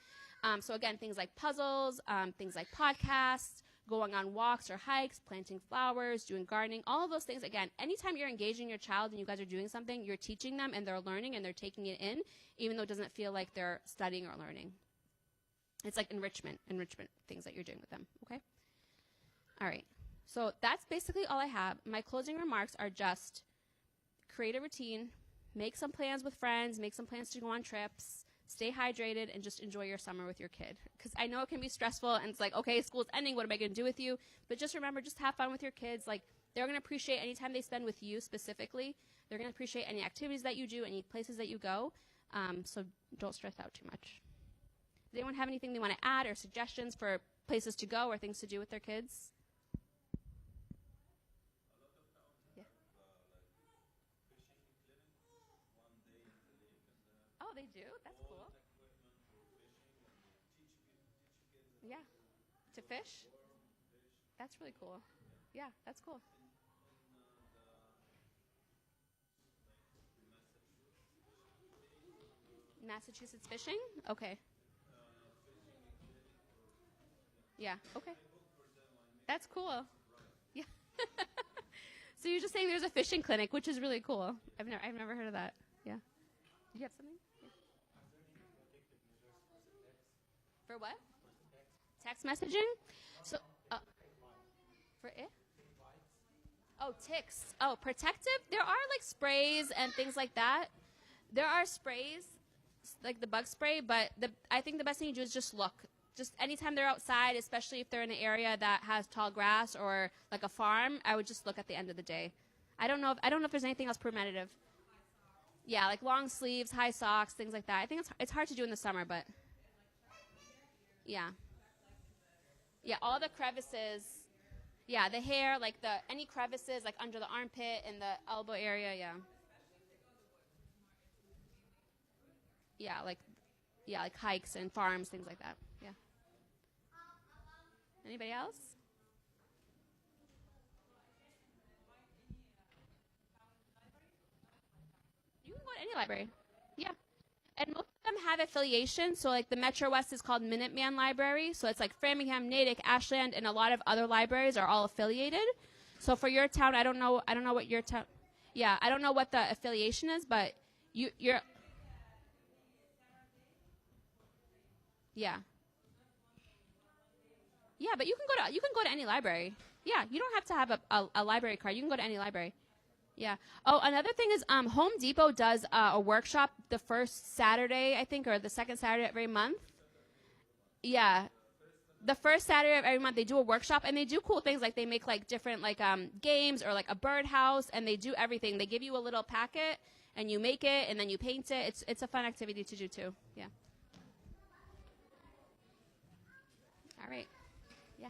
So again, things like puzzles, things like podcasts, going on walks or hikes, planting flowers, doing gardening, all of those things. Again, anytime you're engaging your child and you guys are doing something, you're teaching them and they're learning and they're taking it in, even though it doesn't feel like they're studying or learning. It's like enrichment things that you're doing with them, okay? All right, so that's basically all I have. My closing remarks are just create a routine, make some plans with friends, make some plans to go on trips, stay hydrated, and just enjoy your summer with your kid. Because I know it can be stressful, and it's like, okay, school's ending, what am I going to do with you? But just remember, just have fun with your kids. Like, they're going to appreciate any time they spend with you specifically. They're going to appreciate any activities that you do, any places that you go. So don't stress out too much. Does anyone have anything they want to add or suggestions for places to go or things to do with their kids? Yeah. Oh, they do? That's cool. Yeah. To fish? That's really cool. Yeah, that's cool. Massachusetts fishing? Okay. Yeah, okay. That's cool. Yeah. So you're just saying there's a fishing clinic, which is really cool. I've never heard of that. Yeah. Did you have something? Yeah. For what? Text messaging? So, for it? Oh, ticks. Oh, protective? There are like sprays and things like that. There are sprays, like the bug spray, but I think the best thing you do is just look. Just anytime they're outside, especially if they're in an area that has tall grass or like a farm, I would just look at the end of the day. I don't know if there's anything else preventative. Yeah, like long sleeves, high socks, things like that. I think it's hard to do in the summer, but yeah. Yeah, all the crevices. Yeah, the hair, like any crevices, like under the armpit and the elbow area, yeah. Yeah, like hikes and farms, things like that. Yeah. Anybody else? You can go to any library. Yeah. And most of them have affiliation. So like the Metro West is called Minuteman Library. So it's like Framingham, Natick, Ashland, and a lot of other libraries are all affiliated. So for your town, I don't know what your town. Yeah, I don't know what the affiliation is, but you're. Yeah. Yeah, but you can go to any library. Yeah, you don't have to have a library card. You can go to any library. Yeah. Oh, another thing is Home Depot does a workshop the first Saturday, I think, or the second Saturday of every month. Yeah. The first Saturday of every month, they do a workshop, and they do cool things, like they make like different like games or like a birdhouse, and they do everything. They give you a little packet, and you make it, and then you paint it. It's a fun activity to do too. Yeah. All right. Yeah.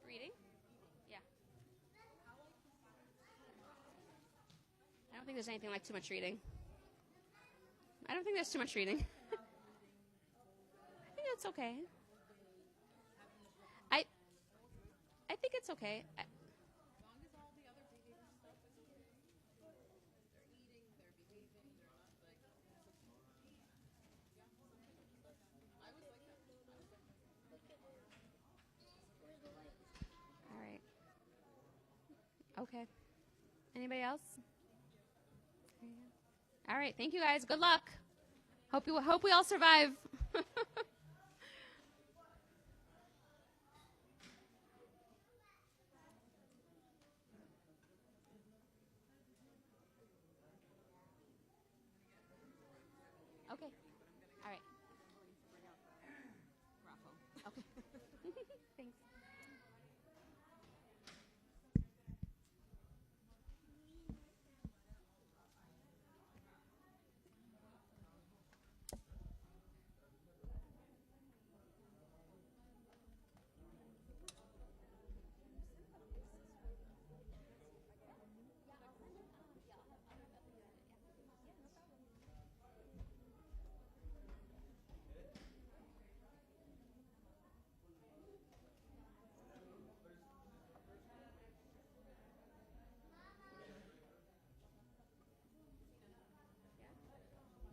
Reading? Yeah. I don't think there's anything like too much reading. I don't think there's too much reading. I think it's okay. I I think it's okay. All right. Okay. Anybody else? All right. Thank you guys. Good luck. Hope we all survive. Okay. All right. Okay. Thanks.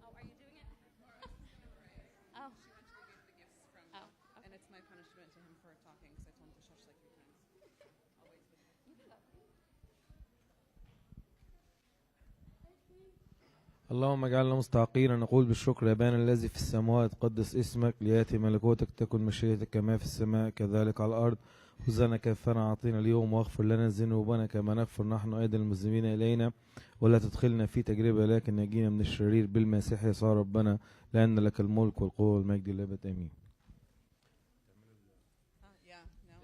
Oh, are you doing it? Oh. Oh. And it's my punishment to him for talking because I told him to shush like 3 times. You can go. اللهم اجعلنا مستحقين نقول بالشكر يا أبانا الذي في السماوات قدس اسمك ليأتي ملكوتك تكن مشيئتك كما في السماء كذلك على الأرض خذنا كفنا أعطينا اليوم واغفر لنا ذنوبنا كما نغفر نحن أيضا المذنبين إلينا ولا تدخلنا في تجربة لكن نجينا من الشرير بالمسيح يسوع ربنا لأن لك الملك والقوة والمجد للأبد آمين. Yeah, no.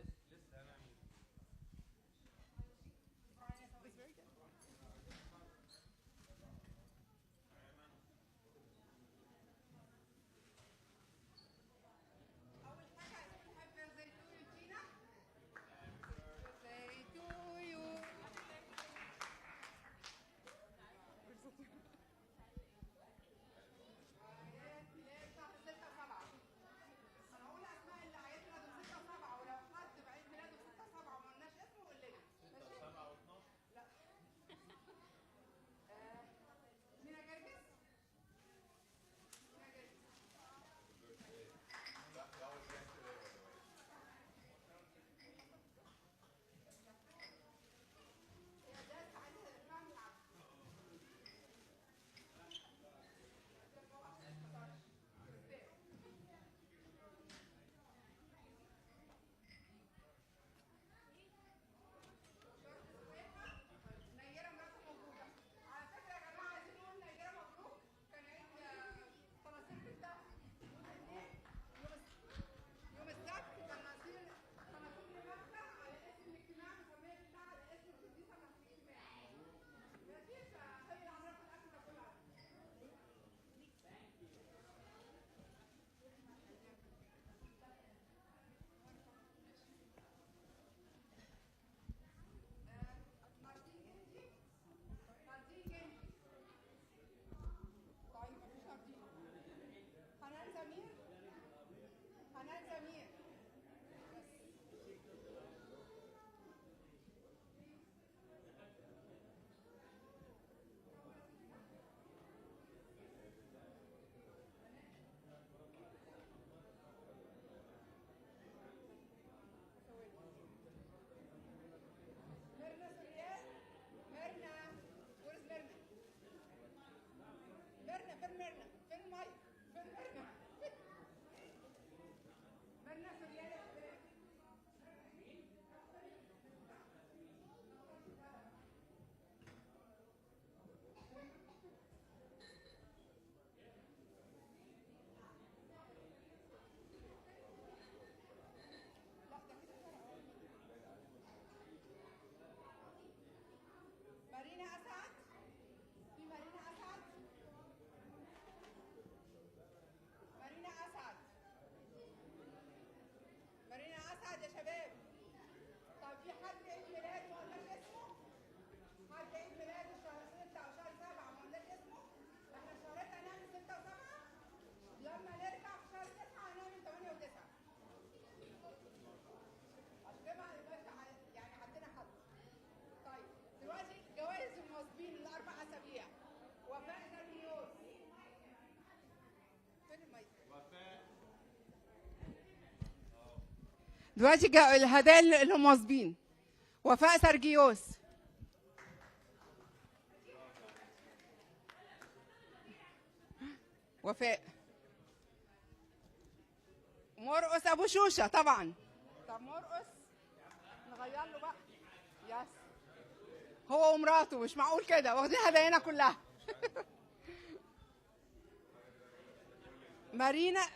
دلوقتي الهدايا اللي هم واظبين. وفاء سرجيوس، وفاء. مرقس ابو شوشه طبعا. طب مرقس نغير له بقى. يس، هو ومراته مش معقول كده واخدين هدايانا كلها. مارينا،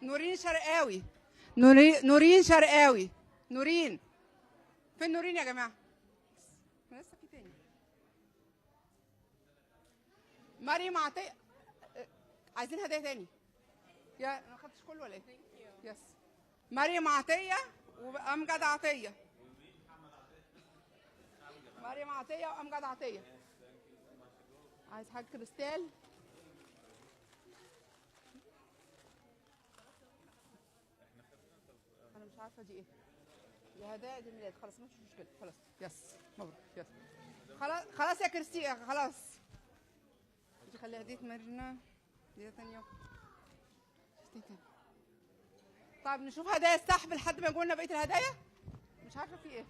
نورين شرقاوي، نورين شرقاوي، نورين. فين نورين يا جماعه؟ لسه في تاني. مريم عطيه. عايزين هدايا تاني؟ يا ما خدتش كله ولا ايه؟ يس. مريم عطيه وامجد عطيه. مريم عطيه وامجد عطيه. عايز حاجه كريستال؟ انا مش عارفه دي ايه. دي هدايا دي ميلاد. خلاص مش مشكله. خلاص يس مبروك. يس خلاص خلاص يا كريستي خلاص. دي خليها هديه مارينا. دي ثانيه. طيب نشوف هدايا السحب لحد ما يقولنا بقيه الهدايا. مش عارفه في ايه.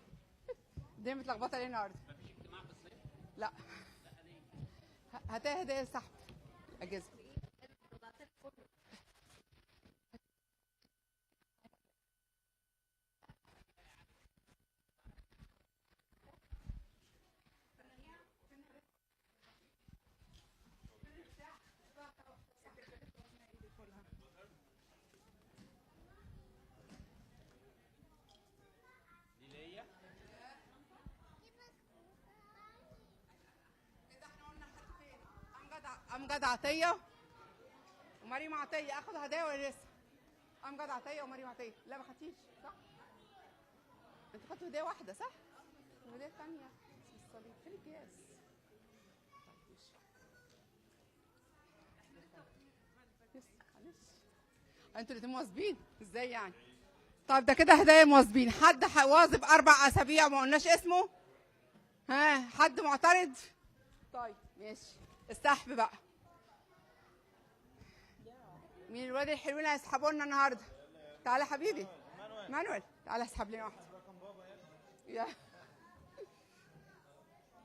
دي متلخبطه ليه النهارده؟ مفيش اجتماع في الصيف؟ لا. هدايا السحب اجازه. امجد عطيه ومريم عطيه اخدوا هدايا ولا لسه؟ امجد عطيه ومريم عطيه. لا ما خدتيش صح؟ انت خدتوا هديه واحده صح؟ وهديه ثانيه الصليب. فين الجهاز؟ معلش انتوا الاتنين مواظبين ازاي يعني؟ طيب ده كده هدايا مواظبين. حد واظب 4 أسابيع وما قلناش اسمه؟ ها حد معترض؟ طيب ماشي. السحب بقى. مين الواد الحلوين اللي هيسحبوا لنا النهارده؟ تعالى حبيبي مانويل، تعالى اسحب لنا واحده. يا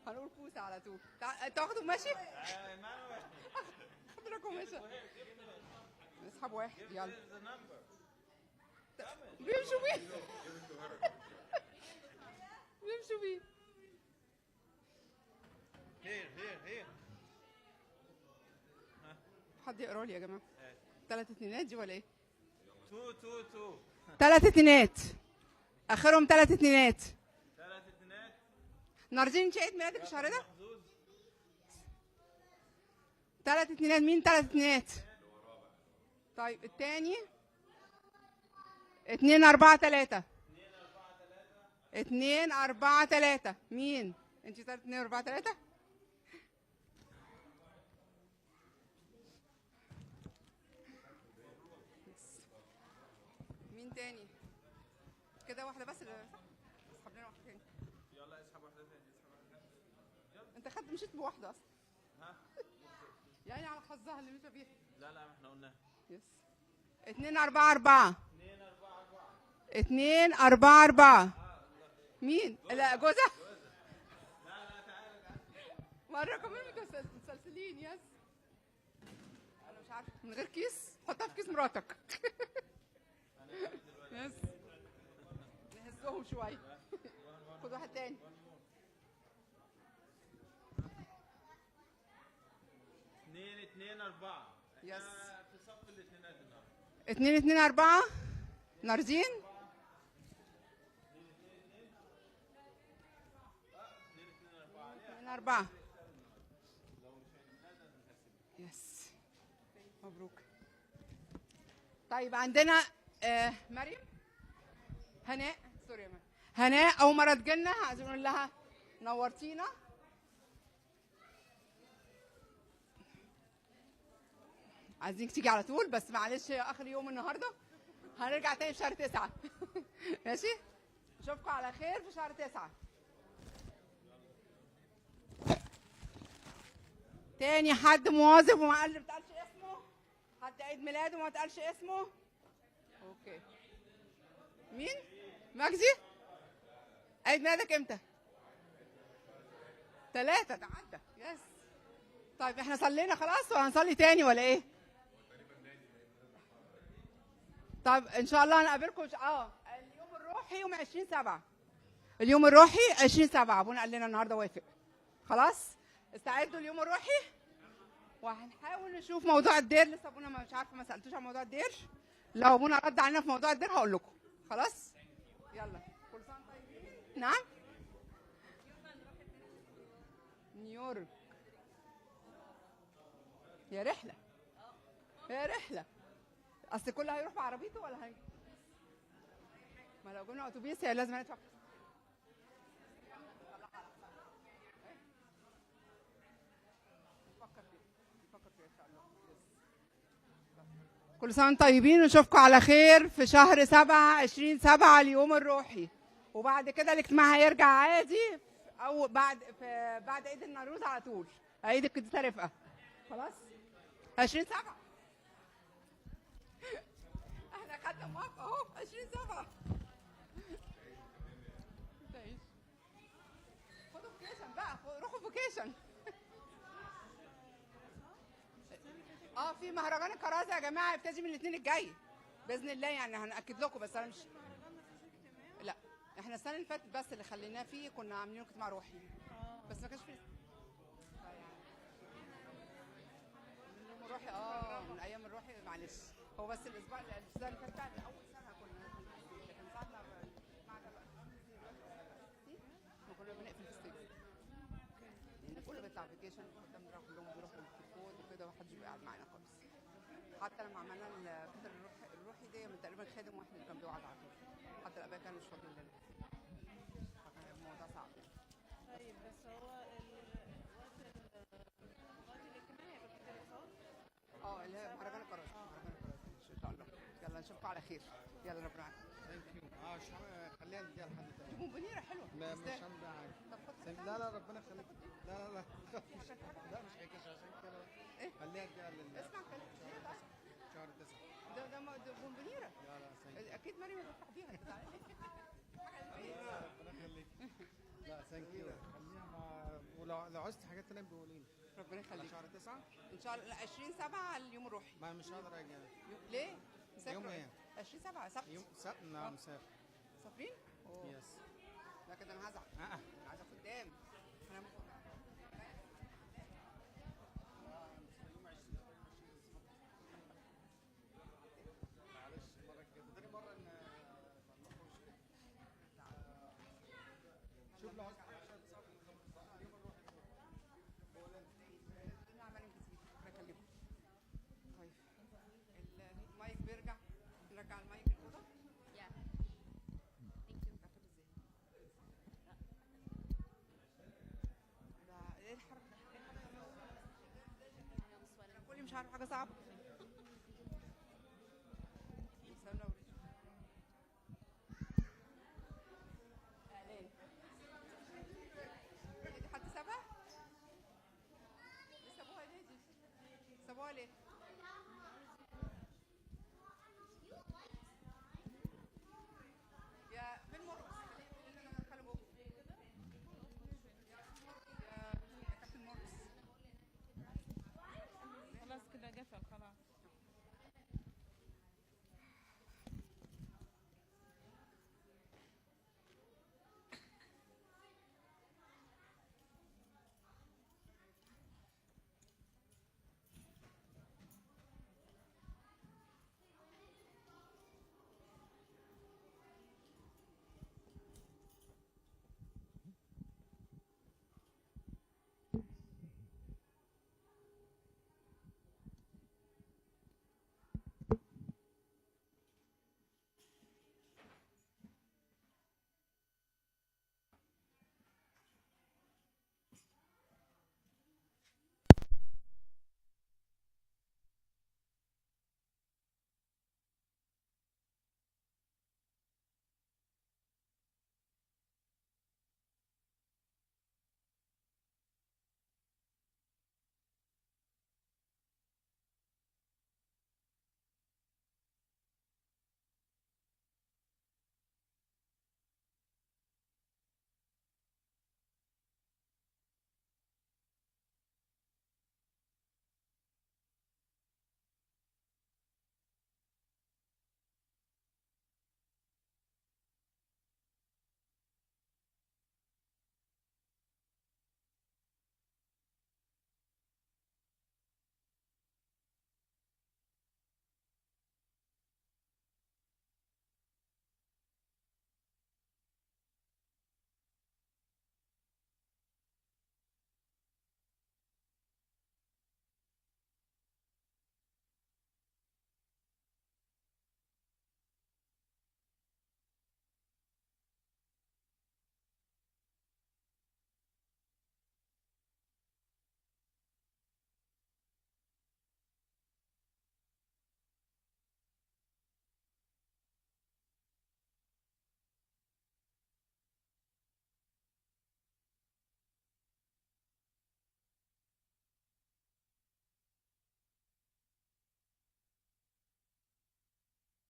هنقول كوسه على طول. انت واخده ماشي؟ خد رقم ماشي. نسحب واحد يلا. بيمشوا بيه. بيمشوا بيه. هير حد يقرا لي يا جماعه. 3 اتنينات دي ولا ايه؟ 2 3 اتنينات. اخرهم 3 اتنينات. 3 اتنينات. ناردين انت عيد ميلادك الشهر ده؟ 3 اتنينات. مين 3 اتنينات؟ طيب الثاني 2 4 3. 2 4 3. مين؟ انت 3 2 4 3؟ مين تاني؟ كده واحدة بس اللي صح؟ اسحب لنا واحدة تاني. يلا اسحب واحدة تاني. انت خدت مشيت بواحدة اصلا. ها؟ يعني على حظها اللي مشى بيها. لا ما احنا قلناها. يس. 2 4 4. 2 4 4. مين؟ لا جوزها؟ لا تعالى. مرة كمان متسلسلين. يس. انا مش عارفة. من غير كيس؟ حطها في كيس مراتك. يس. نهزهم شوية. خد واحد تاني. 2 2 4. يس. في صف الاثنينات النهارده. 2 2 4. ناردين. 2 4. يس. مبروك. طيب عندنا مريم هناء. سوري يا مريم. هناء اول مره تجينا. عايزين نقول لها نورتينا. عايزينك تيجي على طول بس معلش اخر يوم النهارده. هنرجع تاني في شهر 9. ماشي؟ اشوفكم على خير في شهر 9. تاني حد مواظب وما اتقالش اسمه؟ حد عيد ميلاده وما اتقالش اسمه؟ اوكي. مين؟ مجدي؟ عيد ميلادك امتى؟ 3 ده عدى. يس. طيب احنا صلينا خلاص وهنصلي تاني ولا ايه؟ طيب ان شاء الله هنقابلكم اليوم الروحي يوم 20/7. اليوم الروحي 20/7. ابونا قال لنا النهارده وافق. خلاص؟ استعدوا اليوم الروحي وهنحاول نشوف موضوع الدير. لسه ابونا مش عارفه، ما سالتوش عن موضوع الدير. لو ابونا رد علينا في موضوع الدير هقول لكم. خلاص؟ يلا كل سنه طيبين. نعم؟ نيويورك. يا رحله يا رحله. اصل كله هيروح بعربيته ولا هي؟ ما لو جبنا اتوبيس هي لازم ندفع. كل سنة وانتم طيبين ونشوفكم على خير في شهر 7 20/7 اليوم الروحي. وبعد كده الاجتماع هيرجع عادي او بعد عيد النوروز على طول. عيد القديسة رفقة. خلاص؟ 20/7 احنا خدنا موافقة اهو. 20/7 خدوا فوكيشن بقى، روحوا فوكيشن. في مهرجان الكرازه يا جماعه هيبتدي من الاثنين الجاي باذن الله. يعني هنأكد لكم بس انا مش. لا احنا السنه اللي فاتت بس اللي خليناه فيه كنا عاملينه اجتماع روحي بس ما كانش فيه اليوم الروحي. من ايام الروحي معلش. هو بس الاسبوع اللي فات بتاع اول سنه كنا لكن ساعه ما كنا بنقفل في الستيج لان كله بيطلع فيكيشن قدام كلهم بيروحوا الكود وكده ومحدش بيقعد معانا خالص. حتى لما عملنا الفتره الروحي دي من تقريبا خادم واحد اللي كان بيقعد على طول. حتى الاباء كانوا مش فاضيين لنا. فكان الموضوع صعب. طيب بس هو وقت الاجتماع هيبقى في دراسات. اللي هي مهرجان الكراسي. مهرجان الكراسي ان شاء الله. يلا نشوفكم على خير. يلا ربنا معاك. ثانك يو. خليها نديها لحد تاني. تكون بنيره حلوه. لا مش هنبيع حاجه. طب خد حاجة لا لا ربنا يخليك. لا لا لا لا مش هيكش عشان كده. إيه؟ خليها نديها اسمع كلام شهر 9. ده بونبونيره. لا لا ثانك اكيد مريم هتفتح بيها. انت تعالى. ربنا يخليك. لا ثانك يو. خليها ولو عوزت حاجات تانية بقولي لي. ربنا يخليك. شهر 9 ان شاء الله 20/7 اليوم الروحي. ما مش هقدر اجي. ليه؟ يوم ايه؟ 20/7 سبت. يوم سبت. نعم مسافر. مسافرين؟ يس. لا كده انا هزعل. انا عايزه قدام. انا معلش المره الجايه تاني مره ان ما نخرجش كده. شوف لو عايز اليوم الروحي عمالين كتير. ربنا يخليكم. طيب المايك بيرجع. نرجع المايك الاوضه. ايه الحركه؟ انا كلي مش عارف حاجه صعبه.